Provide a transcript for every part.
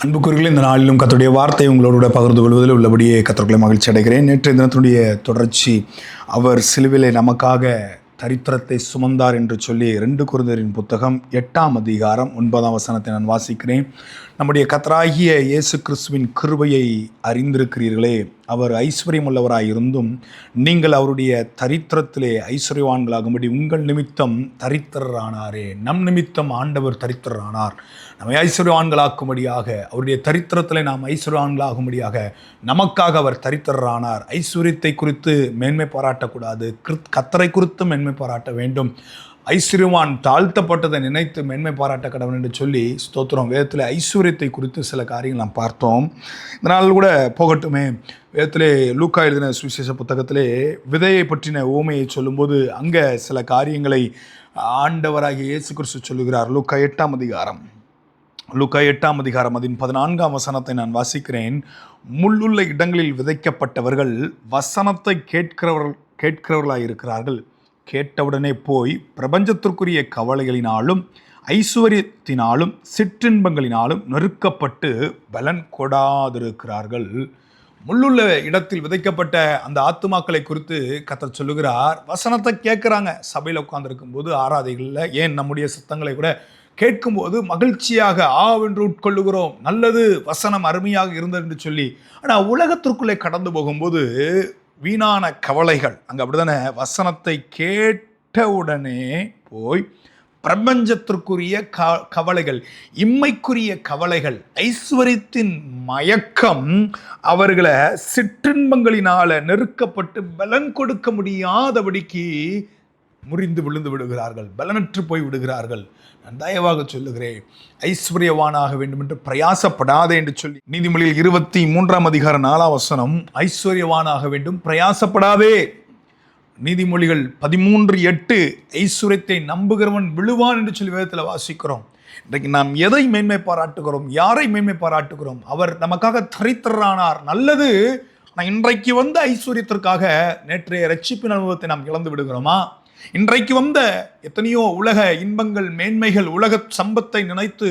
அன்புக்குரியவர்களே, இந்த நாளிலும் கர்த்தருடைய வார்த்தை உங்களோட பகிர்ந்து கொள்வதில் உள்ளபடியே கர்த்தருக்குள்ளே மகிழ்ச்சி அடைகிறேன். நேற்றைய தினத்தினுடைய தொடர்ச்சி, அவர் சிலுவிலே நமக்காக தரித்திரத்தை சுமந்தார் என்று சொல்லி 2 கொரிந்தியரின் புத்தகம் 8ஆம் அதிகாரம் 9ஆம் வசனத்தை நான் வாசிக்கிறேன். நம்முடைய கர்த்தராகிய இயேசு கிறிஸ்துவின் கிருபையை அறிந்திருக்கிறீர்களே, அவர் ஐஸ்வர்யமுள்ளவராய் இருந்தும் நீங்கள் அவருடைய தரித்திரத்திலே ஐஸ்வர்யவான்களாகும்படி உங்கள் நிமித்தம் தரித்திரரானாரே. நம் நிமித்தம் ஆண்டவர் தரித்திரரானார். நம்மை ஐஸ்வர்யவான்களாக்கும்படியாக, அவருடைய தரித்திரத்திலே நாம் ஐஸ்வர்யவான்களாகும்படியாக நமக்காக அவர் தரித்திரரானார். ஐஸ்வர்யத்தை குறித்து மேன்மை பாராட்டக்கூடாது, கர்த்தரை குறித்து மேன்மை பாராட்ட வேண்டும். ஐஸ்வர்யவான் தாழ்த்தப்பட்டதை நினைத்து மேன்மை பாராட்ட கடவுள் என்று சொல்லி ஸ்தோத்திரம். வேதத்தில் ஐஸ்வர்யத்தை குறித்து சில காரியங்கள் நாம் பார்த்தோம். இதனால் கூட போகட்டுமே, வேதத்திலே லூக்கா எழுதின சுவிசேஷ புத்தகத்திலே விதையை பற்றின ஊமையை சொல்லும்போது அங்கே சில காரியங்களை ஆண்டவராகிய இயேசு கிறிஸ்து சொல்லுகிறார். லூக்கா 8ஆம் அதிகாரம் அதன் 14ஆம் வசனத்தை நான் வாசிக்கிறேன். முள்ளுள்ள இடங்களில் விதைக்கப்பட்டவர்கள் வசனத்தை கேட்கிறவர்களாய் இருக்கிறார்கள். கேட்டவுடனே போய் பிரபஞ்சத்திற்குரிய கவலைகளினாலும் ஐஸ்வர்யத்தினாலும் சிற்றின்பங்களினாலும் நெருக்கப்பட்டு பலன் கொடாதிருக்கிறார்கள். முள்ளுள்ள இடத்தில் விதைக்கப்பட்ட அந்த ஆத்துமாக்களை குறித்து கர்த்தர் சொல்லுகிறார். வசனத்தை கேட்குறாங்க, சபையில் உட்கார்ந்துருக்கும் போது, ஆராதைகளில், ஏன் நம்முடைய சத்தங்களை கூட கேட்கும்போது மகிழ்ச்சியாக ஆவென்று உட்கொள்ளுகிறோம். நல்லது, வசனம் அருமையாக இருந்தது என்று சொல்லி. ஆனால் உலகத்திற்குள்ளே கடந்து போகும்போது வீணான கவலைகள், அங்கே அப்படிதானே, வசனத்தை கேட்டவுடனே போய் பிரபஞ்சத்திற்குரிய கவலைகள், இம்மைக்குரிய கவலைகள், ஐஸ்வர்யத்தின் மயக்கம் அவர்களை சிற்றின்பங்களினால நெருக்கப்பட்டு பலன் கொடுக்க முடியாதபடிக்கு முறிந்து விழுந்து விடுகிறார்கள், பலனற்று போய் விடுகிறார்கள். நான் தயவாக சொல்லுகிறேன், ஐஸ்வர்யவானாக வேண்டும் என்று பிரயாசப்படாதே என்று சொல்லி நீதிமொழியில் 23ஆம் அதிகாரம் 4ஆம் வசனம், ஐஸ்வர்யவானாக வேண்டும், பிரயாசப்படாதே. நீதிமொழிகள் 13:8, ஐஸ்வர்யத்தை நம்புகிறவன் விழுவான் என்று சொல்லி வேதத்தில் வாசிக்கிறோம். இன்றைக்கு நாம் எதை மேன்மை பாராட்டுகிறோம், யாரை மேன்மை பாராட்டுகிறோம்? அவர் நமக்காக தரித்திரரானார், நல்லது. ஆனால் இன்றைக்கு வந்த ஐஸ்வர்யத்திற்காக நேற்றைய ரட்சிப்பின் அனுபவத்தை நாம் இழந்து விடுகிறோமா? இன்றைக்கு வந்த எத்தனையோ உலக இன்பங்கள், மேன்மைகள், உலக சம்பத்தை நினைத்து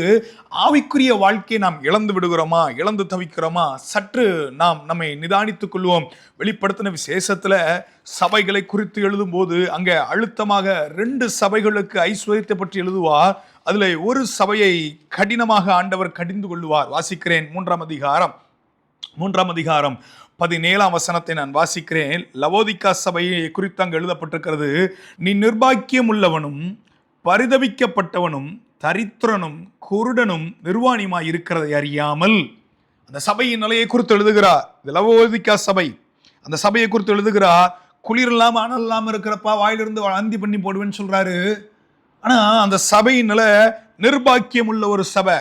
ஆவிக்குரிய வாழ்க்கையை நாம் இழந்து விடுகிறோமா, இழந்து தவிக்கிறோமா? சற்று நாம் நம்மை நிதானித்துக் கொள்வோம். வெளிப்படுத்தின விசேஷத்தில் சபைகளை குறித்து எழுதும் போது அங்கே அழுத்தமாக 2 சபைகளுக்கு ஐஸ்வர்யத்தை பற்றி எழுதுவார். அதில் ஒரு சபையை கடினமாக ஆண்டவர் கடிந்து கொள்ளுவார். வாசிக்கிறேன், 3ஆம் அதிகாரம் 17ஆம் வசனத்தை நான் வாசிக்கிறேன். லவோதிக்கா சபையை குறித்து அங்கு எழுதப்பட்டிருக்கிறது. நீ நிர்பாக்கியம் உள்ளவனும் பரிதபிக்கப்பட்டவனும் தரித்திரனும் குருடனும் நிர்வாணியுமாய் இருக்கிறதை அறியாமல், அந்த சபையின் நிலையை குறித்து எழுதுகிறார். லவோதிக்கா சபை, அந்த சபையை குறித்து எழுதுகிறார். குளிர் இல்லாமல் அனல் இல்லாமல் இருக்கிறப்பா வாயிலிருந்து அந்தி பண்ணி போடுவேன்னு சொல்றாரு. ஆனா அந்த சபையின் நிலை நிர்பாக்கியம் உள்ள ஒரு சபை,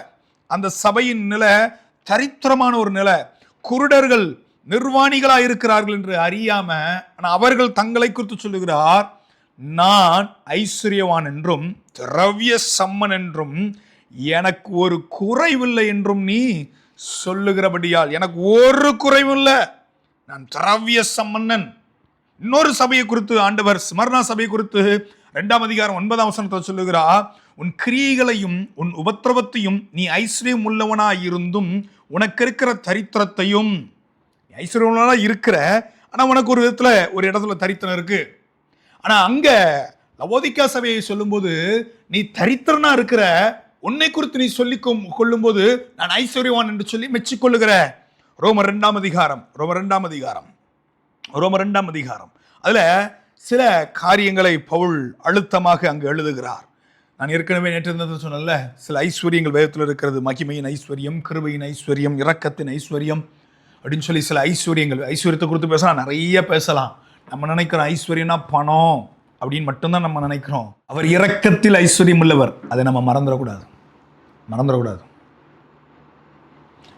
அந்த சபையின் நிலை தரித்திரமான ஒரு நிலை. குருடர்கள் நிர்வாணிகளாக இருக்கிறார்கள் என்று அறியாம, அவர்கள் தங்களை குறித்து சொல்லுகிறார், நான் ஐஸ்வர்யவான் என்றும் திரவிய சம்மன் என்றும் எனக்கு ஒரு குறைவில்லை என்றும் நீ சொல்லுகிறபடியால், எனக்கு ஒரு குறைவில்லை, நான் திரவிய சம்மன்னன். இன்னொரு சபையை குறித்து ஆண்டவர், ஸ்மர்னா சபையை குறித்து 2ஆம் அதிகாரம் 9ஆம் வசனத்தை சொல்லுகிறார். உன் கிரியைகளையும் உன் உபத்திரவத்தையும் நீ ஐஸ்வர்யம் உள்ளவனாயிருந்தும் உனக்கு இருக்கிற தரித்திரத்தையும், ஐஸ்வர்யவனாக இருக்கிற, ஆனால் உனக்கு ஒரு விதத்தில் ஒரு இடத்துல தரித்திரம் இருக்கு. ஆனால் அங்கே லவோதிக்கா சபையை சொல்லும்போது, நீ தரித்திரனா இருக்கிற, உன்னை குறித்து நீ சொல்லி கொள்ளும்போது நான் ஐஸ்வர்யவான் என்று சொல்லி மெச்சிக்கொள்ளுகிற. ரோமர் 2ஆம் அதிகாரம் அதில் சில காரியங்களை பவுல் அழுத்தமாக அங்கு எழுதுகிறார். நான் ஏற்கனவே நேற்று சொன்னல, சில ஐஸ்வர்யங்கள் வேதத்தில் இருக்கிறது. மகிமையின் ஐஸ்வர்யம், கிருபையின் ஐஸ்வர்யம், இரக்கத்தின் ஐஸ்வர்யம் அப்படின்னு சொல்லி சில ஐஸ்வர்யங்கள். ஐஸ்வர்யத்தை குறித்து பேசலாம், நிறைய பேசலாம். நம்ம நினைக்கிறோம் ஐஸ்வர்யம்னா பணம் அப்படின்னு மட்டும்தான் நம்ம நினைக்கிறோம். அவர் இரக்கத்தில் ஐஸ்வர்யம் உள்ளவர், அதை நம்ம மறந்துடக்கூடாது.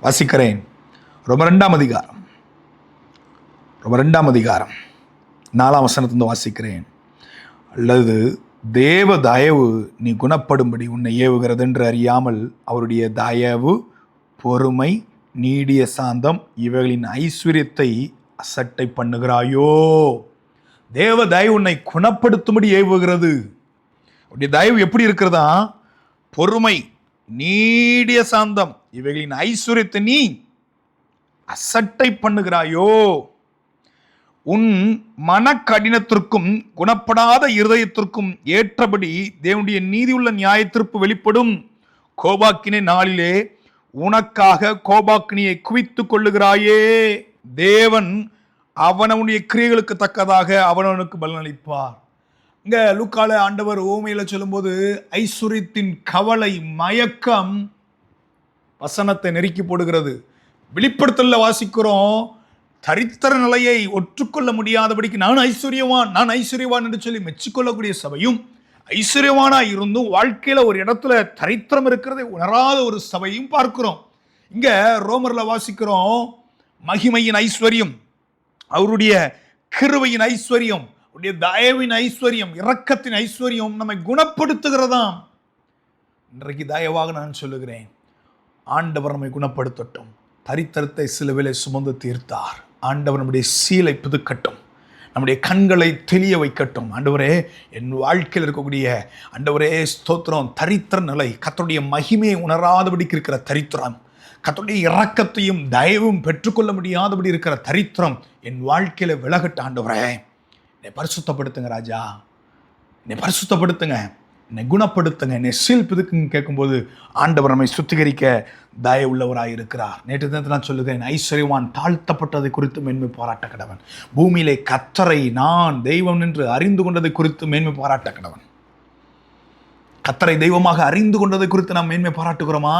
வாசிக்கிறேன், ரொம்ப 2ஆம் அதிகாரம் 4ஆம் வசனத்திலிருந்து வாசிக்கிறேன். அல்லது தேவ தயவு நீ குணப்படும்படி உன்னை ஏவுகிறது என்று அறியாமல் அவருடைய தயவு, பொறுமை, நீடிய சாந்தம் இவைகளின் ஐஸ்வர்யத்தை அசட்டை பண்ணுகிறாயோ? தேவ தயவு உன்னை குணப்படுத்தும்படி ஏவுகிறது. அப்படி தயவு எப்படி இருக்கிறதா? பொறுமை, நீடிய சாந்தம், இவைகளின் ஐஸ்வர்யத்தை நீ அசட்டை பண்ணுகிறாயோ? உன் மனக்கடினத்திற்கும் குணப்படாத இருதயத்திற்கும் ஏற்றபடி தேவனுடைய நீதியுள்ள நியாயத்தீர்ப்பு வெளிப்படும். கோபாக்கினை நாளிலே உனக்காக கோபாக்கினியை குவித்துக் கொள்ளுகிறாயே. தேவன் அவனவனுடைய கிரியைகளுக்கு தக்கதாக அவனவனுக்கு பலனளிப்பார். இங்க லூக்கால ஆண்டவர் ஓமையில சொல்லும்போது ஐஸ்வர்யத்தின் கவலை மயக்கம் வசனத்தை நெருக்கி போடுகிறது. வெளிப்படுத்தல வாசிக்கிறோம், தரித்திர நிலையை ஒற்றுக்கொள்ள முடியாதபடிக்கு நான் ஐஸ்வர்யவான் என்று சொல்லி மெச்சிக்கொள்ளக்கூடிய சபையும், ஐஸ்வர்யவானா இருந்தும் வாழ்க்கையில ஒரு இடத்துல தரித்திரம் இருக்கிறதை உணராத ஒரு சபையும் பார்க்கிறோம். இங்க ரோமர்ல வாசிக்கிறோம், மகிமையின் ஐஸ்வர்யம், அவருடைய கிருபையின் ஐஸ்வர்யம், அவருடைய தயவின் ஐஸ்வர்யம், இரக்கத்தின் ஐஸ்வர்யம் நம்மை குணப்படுத்துகிறதாம். இன்றைக்கு தயவாக நான் சொல்லுகிறேன், ஆண்டவர் நம்மை குணப்படுத்தட்டும். தரித்திரத்தை சிலுவையிலே சுமந்து தீர்த்தார். ஆண்டவர் நம்முடைய சீலை புதுக்கட்டும், நம்முடைய கண்களை தெளிய வைக்கட்டும். ஆண்டவரே, என் வாழ்க்கையில் இருக்கக்கூடிய ஆண்டவரே ஸ்தோத்திரம், தரித்திர நிலை, கர்த்தருடைய மகிமையை உணராதபடிக்கு இருக்கிற தரித்திரம், கர்த்தருடைய இரக்கத்தையும் தயவும் பெற்றுக்கொள்ள முடியாதபடி இருக்கிற தரித்திரம் என் வாழ்க்கையில விலகட்ட. ஆண்டவரே, என்னை பரிசுத்தப்படுத்துங்க ராஜா, என்னை பரிசுத்தப்படுத்துங்க, என்னை குணப்படுத்துங்க, என்னை சீல்பதுக்குன்னு கேட்கும்போது ஆண்டவர் நம்மை சுத்திகரிக்க தய உள்ளவராக இருக்கிறார். நேற்று தினத்தில் நான் சொல்லுகிறேன், ஐஸ்வர்யவான் தாழ்த்தப்பட்டதை குறித்து மேன்மை பாராட்ட கடவன், பூமியிலே கர்த்தரை நான் தெய்வம் என்று அறிந்து கொண்டதை குறித்து மேன்மை பாராட்ட கடவன். கர்த்தரை தெய்வமாக அறிந்து கொண்டதை குறித்து நாம் மேன்மை பாராட்டுகிறோமா?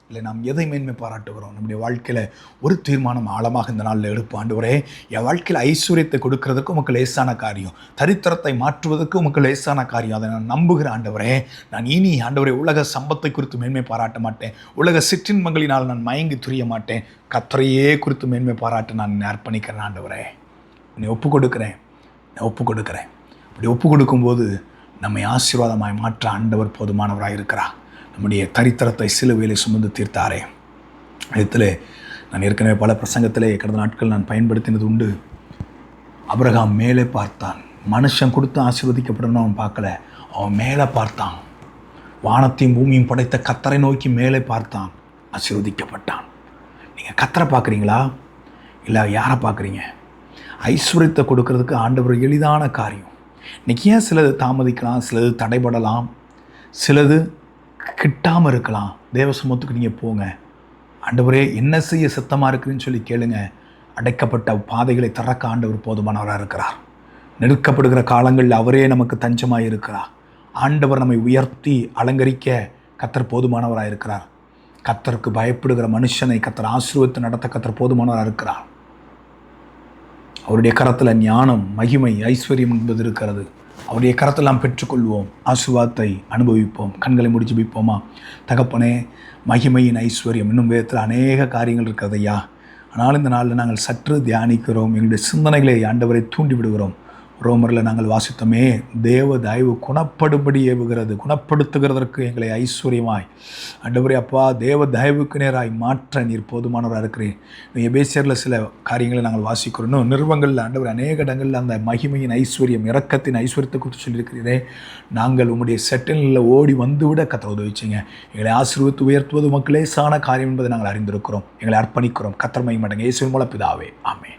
இல்லை, நாம் எதை மேன்மை பாராட்டுகிறோம்? நம்முடைய வாழ்க்கையில் ஒரு தீர்மானம் ஆழமாக இந்த நாளில் எடுப்பு. ஆண்டவரே, என் வாழ்க்கையில் ஐஸ்வர்யத்தை கொடுக்கறதுக்கு உமக்கு லேசான காரியம், தரித்திரத்தை மாற்றுவதற்கு உமக்கு லேசான காரியம். அதை நான் நம்புகிறேன். ஆண்டவரே, நான் இனி ஆண்டவரே உலக சம்பத்தை குறித்து மேன்மை பாராட்ட மாட்டேன், உலக சிற்றின்பங்களினால் நான் மயங்கி துரிய மாட்டேன், கர்த்தரையே குறித்து மேன்மை பாராட்ட நான் அர்ப்பணிக்கிறேன். ஆண்டவரே, என்னை ஒப்பு கொடுக்கிறேன். அப்படி ஒப்பு கொடுக்கும்போது நம்மை ஆசீர்வாதமாய் மாற்ற ஆண்டவர் போதுமானவராக இருக்கிறார். நம்முடைய தரித்திரத்தை சிலுவையிலே சுமந்து தீர்த்தாரே. இடத்துல நான் ஏற்கனவே பல பிரசங்கத்திலே கடந்த நாட்கள் நான் பயன்படுத்தினது உண்டு. ஆபிரகாம் மேலே பார்த்தான். மனுஷன் கொடுத்து ஆசீர்வதிக்கப்படணும் அவன் பார்க்கல, அவன் மேலே பார்த்தான். வானத்தையும் பூமியும் படைத்த கர்த்தரை நோக்கி மேலே பார்த்தான், ஆசீர்வதிக்கப்பட்டான். நீங்கள் கர்த்தரை பார்க்குறீங்களா, இல்லை யாரை பார்க்குறீங்க? ஐஸ்வர்யத்தை கொடுக்கறதுக்கு ஆண்டவர் எளிதான காரியம். இன்றைக்கி ஏன் சிலது தாமதிக்கலாம், சிலது தடைபடலாம், சிலது கிட்டாமல் இருக்கலாம். தேவ சமூகத்துக்கு நீங்கள் போங்க. ஆண்டவரே, என்ன செய்ய சித்தமாக இருக்குதுன்னு சொல்லி கேளுங்க. அடைக்கப்பட்ட பாதைகளை திறக்க ஆண்டவர் போதுமானவராக இருக்கிறார். நெருக்கப்படுகிற காலங்களில் அவரே நமக்கு தஞ்சமாக இருக்கிறார். ஆண்டவர் நம்மை உயர்த்தி அலங்கரிக்க கர்த்தர் போதுமானவராக இருக்கிறார். கர்த்தருக்கு பயப்படுகிற மனுஷனை கர்த்தர் ஆசீர்வதித்து நடத்த கர்த்தர் போதுமானவராக இருக்கிறார். அவருடைய கரத்தில் ஞானம், மகிமை, ஐஸ்வர்யம் என்பது இருக்கிறது. அவருடைய கரத்தில் நாம் பெற்றுக்கொள்வோம், ஆசீர்வாதத்தை அனுபவிப்போம். கண்களை முடிச்சு வைப்போமா? தகப்பனே, மகிமையின் ஐஸ்வர்யம் இன்னும் வேதத்தில் அநேக காரியங்கள் இருக்கிறது ஐயா. ஆனால் இந்த நாளில் நாங்கள் சற்று தியானிக்கிறோம், எங்களுடைய சிந்தனைகளை ஆண்டவரை தூண்டி விடுகிறோம். ரோமரில் நாங்கள் வாசித்தோமே, தேவ தயவு குணப்படும்படி ஏவுகிறது, குணப்படுத்துகிறதற்கு எங்களை ஐஸ்வர்யமாய் ஆண்டவரே அப்பா தேவ தயவுக்கு நேராய் மாற்ற நீர் போதுமானவராக இருக்கிறேன். எபேசியரில் சில காரியங்களை நாங்கள் வாசிக்கிறோம். இன்னும் நிறுவங்களில் ஆண்டவர் அநேக இடங்களில் அந்த மகிமையின் ஐஸ்வர்யம், இரக்கத்தின் ஐஸ்வர்யத்தை குறித்து சொல்லியிருக்கிறீரே. நாங்கள் உங்களுடைய செட்டிலில் ஓடி வந்துவிட கர்த்தர் உதவிச்சிங்க. எங்களை ஆசீர்வதித்து உயர்த்துவது மக்களே சான காரியம் என்பதை நாங்கள் அறிந்திருக்கிறோம். எங்களை அர்ப்பணிக்கிறோம். கர்த்தர் மகிமை அடைங்க. இயேசுவின் மூலம் பிதாவே, ஆமென்.